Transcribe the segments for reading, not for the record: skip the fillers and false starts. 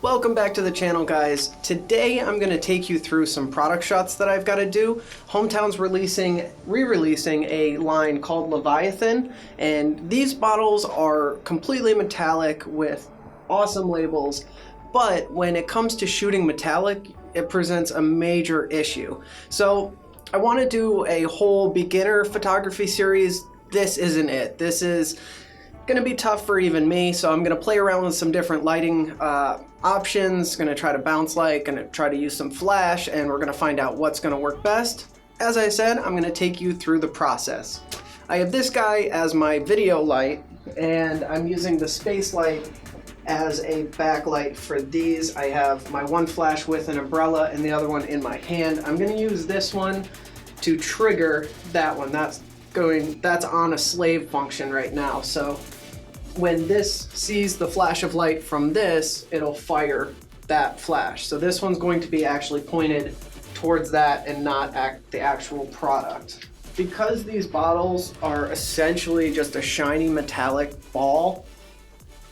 Welcome back to the channel, guys. Today I'm going to take you through some product shots that I've got to do. Hometown's re-releasing a line called Leviathan, and these bottles are completely metallic with awesome labels, but when it comes to shooting metallic, it presents a major issue. So I want to do a whole beginner photography series. This isn't it. This is going to be tough for even me, so I'm going to play around with some different lighting options, going to try to bounce light, going to try to use some flash, and we're going to find out what's going to work best. As I said, I'm going to take you through the process. I have this guy as my video light, and I'm using the space light as a backlight for these. I have my one flash with an umbrella and the other one in my hand. I'm going to use this one to trigger that one. That's on a slave function right now. So when this sees the flash of light from this, it'll fire that flash. So this one's going to be actually pointed towards that and not the actual product. Because these bottles are essentially just a shiny metallic ball,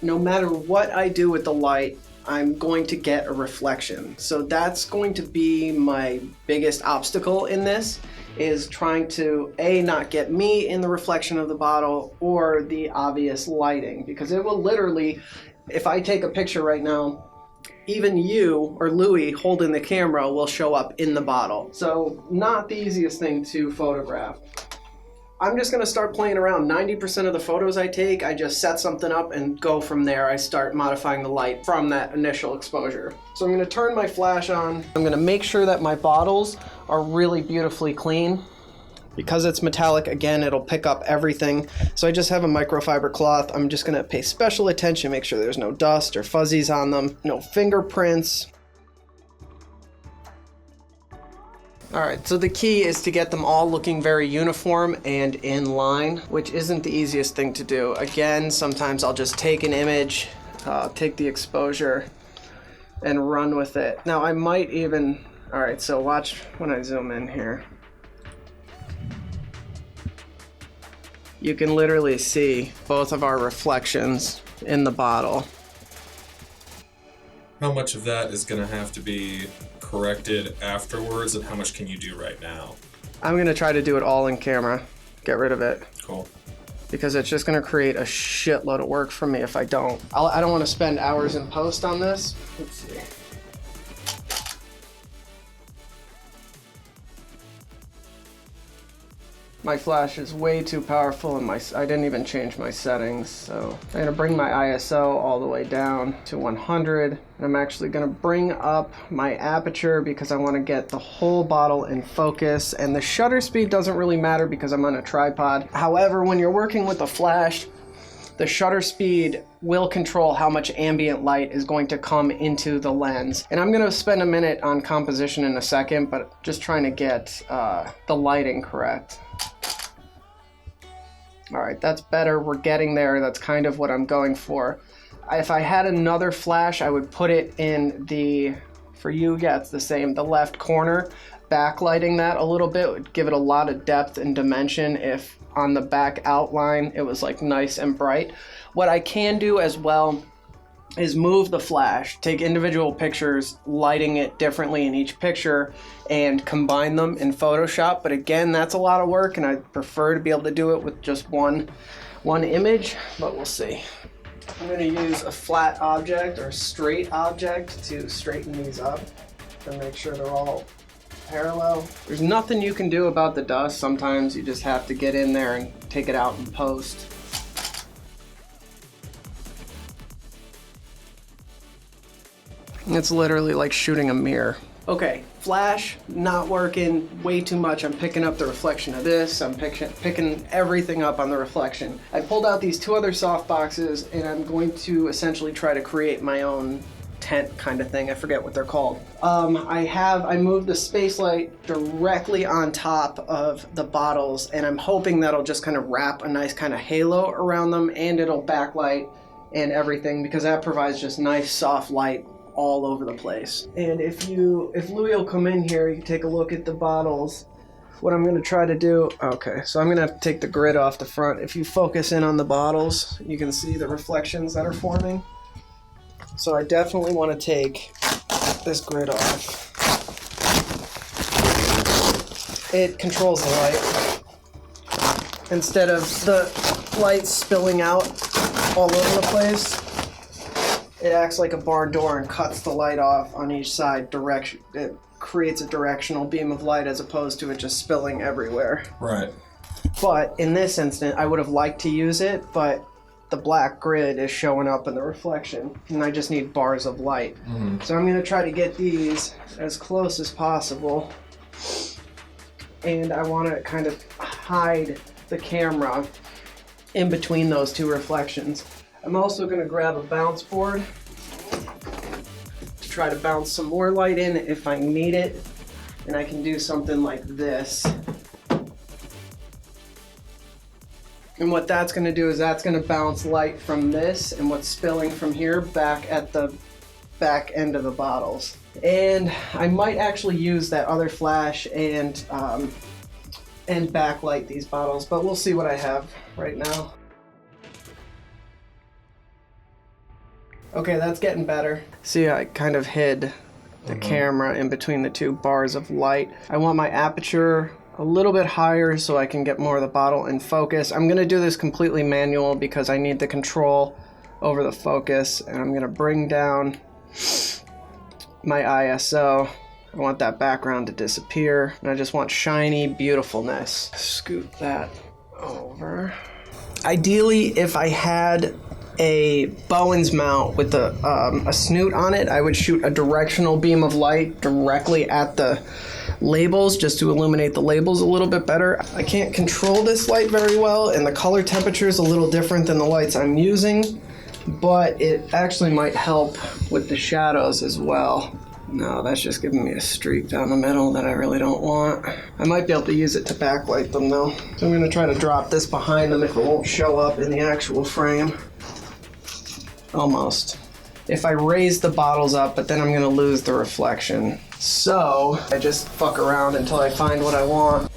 no matter what I do with the light, I'm going to get a reflection. So that's going to be my biggest obstacle in this, is trying to not get me in the reflection of the bottle or the obvious lighting, because it will literally, if I take a picture right now, even you or Louis holding the camera will show up in the bottle. So not the easiest thing to photograph. I'm just going to start playing around. 90% of the photos I take, I just set something up and go from there. I start modifying the light from that initial exposure. So I'm going to turn my flash on. I'm going to make sure that my bottles are really beautifully clean. Because it's metallic, again, it'll pick up everything. So I just have a microfiber cloth. I'm just going to pay special attention, make sure there's no dust or fuzzies on them, no fingerprints. Alright, so the key is to get them all looking very uniform and in line, which isn't the easiest thing to do. Again, sometimes I'll just take an image, take the exposure, and run with it. Now I might even... Alright, so watch when I zoom in here. You can literally see both of our reflections in the bottle. How much of that is going to have to be corrected afterwards, and how much can you do right now? I'm going to try to do it all in camera. Get rid of it. Cool. Because it's just going to create a shitload of work for me if I don't. I don't want to spend hours in post on this. Let's see. My flash is way too powerful, and I didn't even change my settings, so I'm going to bring my ISO all the way down to 100, and I'm actually going to bring up my aperture because I want to get the whole bottle in focus, and the shutter speed doesn't really matter because I'm on a tripod. However, when you're working with a flash, the shutter speed will control how much ambient light is going to come into the lens. And I'm going to spend a minute on composition in a second, but just trying to get the lighting correct. Alright, that's better. We're getting there. That's kind of what I'm going for. If I had another flash, I would put it in the, for you, yeah, it's the same, the left corner. Backlighting that a little bit would give it a lot of depth and dimension if on the back outline it was like nice and bright. What I can do as well is move the flash, take individual pictures, lighting it differently in each picture, and combine them in Photoshop. But again, that's a lot of work, and I prefer to be able to do it with just one image, but we'll see. I'm going to use a flat object or straight object to straighten these up to make sure they're all parallel. There's nothing you can do about the dust. Sometimes you just have to get in there and take it out in post. It's literally like shooting a mirror. Okay, flash not working, way too much. I'm picking up the reflection of this. I'm picking everything up on the reflection. I pulled out these two other soft boxes, and I'm going to essentially try to create my own tent kind of thing. I forget what they're called. I moved the space light directly on top of the bottles, and I'm hoping that'll just kind of wrap a nice kind of halo around them, and it'll backlight and everything, because that provides just nice soft light all over the place. And if Louis will come in here, you can take a look at the bottles. What I'm going to try to do, okay, so I'm going to take the grid off the front. If you focus in on the bottles, you can see the reflections that are forming. So I definitely want to take this grid off. It controls the light. Instead of the light spilling out all over the place, it acts like a barn door and cuts the light off on each side direction. It creates a directional beam of light as opposed to it just spilling everywhere. Right. But in this instant, I would have liked to use it, but the black grid is showing up in the reflection, and I just need bars of light. So I'm going to try to get these as close as possible. And I want to kind of hide the camera in between those two reflections. I'm also going to grab a bounce board to try to bounce some more light in if I need it. And I can do something like this. And what that's going to do is that's going to bounce light from this and what's spilling from here back at the back end of the bottles. And I might actually use that other flash and backlight these bottles, but we'll see what I have right now. Okay, that's getting better. See, I kind of hid the camera in between the two bars of light. I want my aperture a little bit higher so I can get more of the bottle in focus. I'm gonna do this completely manual because I need the control over the focus, and I'm gonna bring down my ISO. I want that background to disappear, and I just want shiny beautifulness. Scoot that over. Ideally, if I had a Bowen's mount with a snoot on it, I would shoot a directional beam of light directly at the labels just to illuminate the labels a little bit better. I can't control this light very well, and the color temperature is a little different than the lights I'm using, but it actually might help with the shadows as well. No, that's just giving me a streak down the middle that I really don't want. I might be able to use it to backlight them though. So I'm gonna try to drop this behind them if it won't show up in the actual frame. Almost. If I raise the bottles up, but then I'm gonna lose the reflection. So I just fuck around until I find what I want.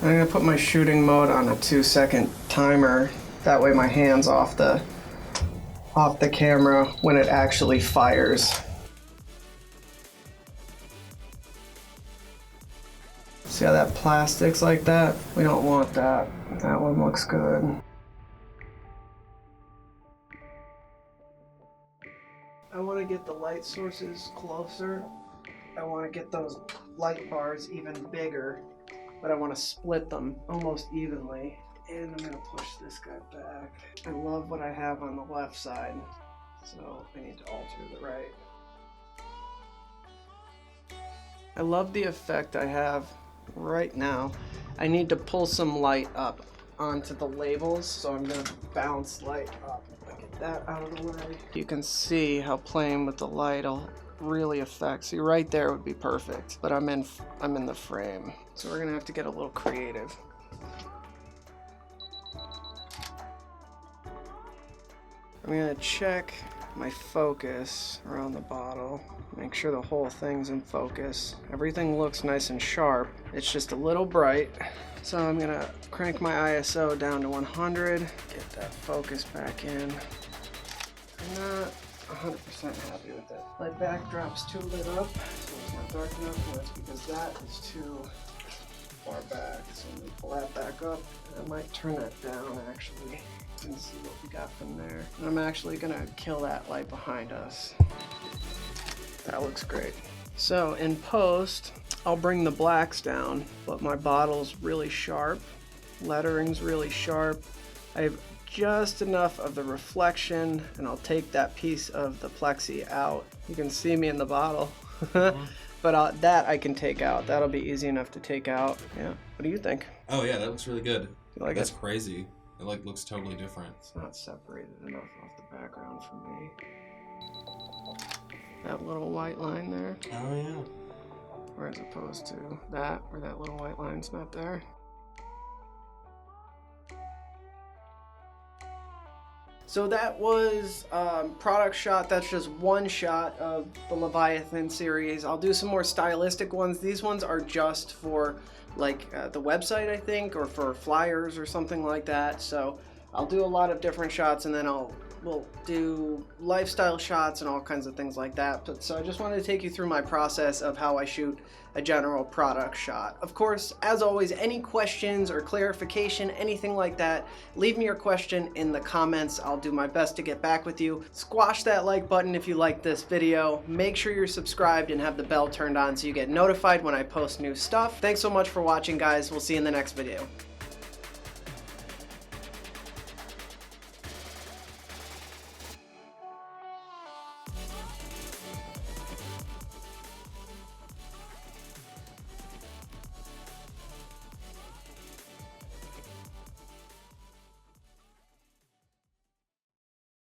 I'm gonna put my shooting mode on a 2-second timer. That way my hand's off the camera when it actually fires. See how that plastic's like that? We don't want that. That one looks good. I want to get the light sources closer. I want to get those light bars even bigger, but I want to split them almost evenly. And I'm gonna push this guy back. I love what I have on the left side, so I need to alter the right. I love the effect I have right now. I need to pull some light up onto the labels, so I'm gonna bounce light up. Get that out of the way. You can see how playing with the light will really affect. See, right there would be perfect, but I'm in the frame, so we're gonna have to get a little creative. I'm gonna check my focus around the bottle, make sure the whole thing's in focus. Everything looks nice and sharp. It's just a little bright. So I'm gonna crank my ISO down to 100, get that focus back in. I'm not 100% happy with it. My backdrop's too lit up, so it's not dark enough, and that's because that is too far back. So I'm gonna pull that back up, and I might turn that down actually. And see what we got from there. And I'm actually gonna kill that light behind us. That looks great. So in post, I'll bring the blacks down, but my bottle's really sharp. Lettering's really sharp. I have just enough of the reflection, and I'll take that piece of the plexi out. You can see me in the bottle. But that I can take out. That'll be easy enough to take out. Yeah. What do you think? Oh yeah, that looks really good. You like That's it? crazy. It like looks totally different. It's not separated enough off the background for me. That little white line there. Oh yeah. Or as opposed to that, where that little white line's not there. So that was product shot. That's just one shot of the Leviathan series. I'll do some more stylistic ones. These ones are just for like the website, I think, or for flyers or something like that. So I'll do a lot of different shots, and then we'll do lifestyle shots and all kinds of things like that. But so I just wanted to take you through my process of how I shoot a general product shot. Of course, as always, any questions or clarification, anything like that, leave me your question in the comments. I'll do my best to get back with you. Squash that like button if you like this video. Make sure you're subscribed and have the bell turned on so you get notified when I post new stuff. Thanks so much for watching, guys. We'll see you in the next video.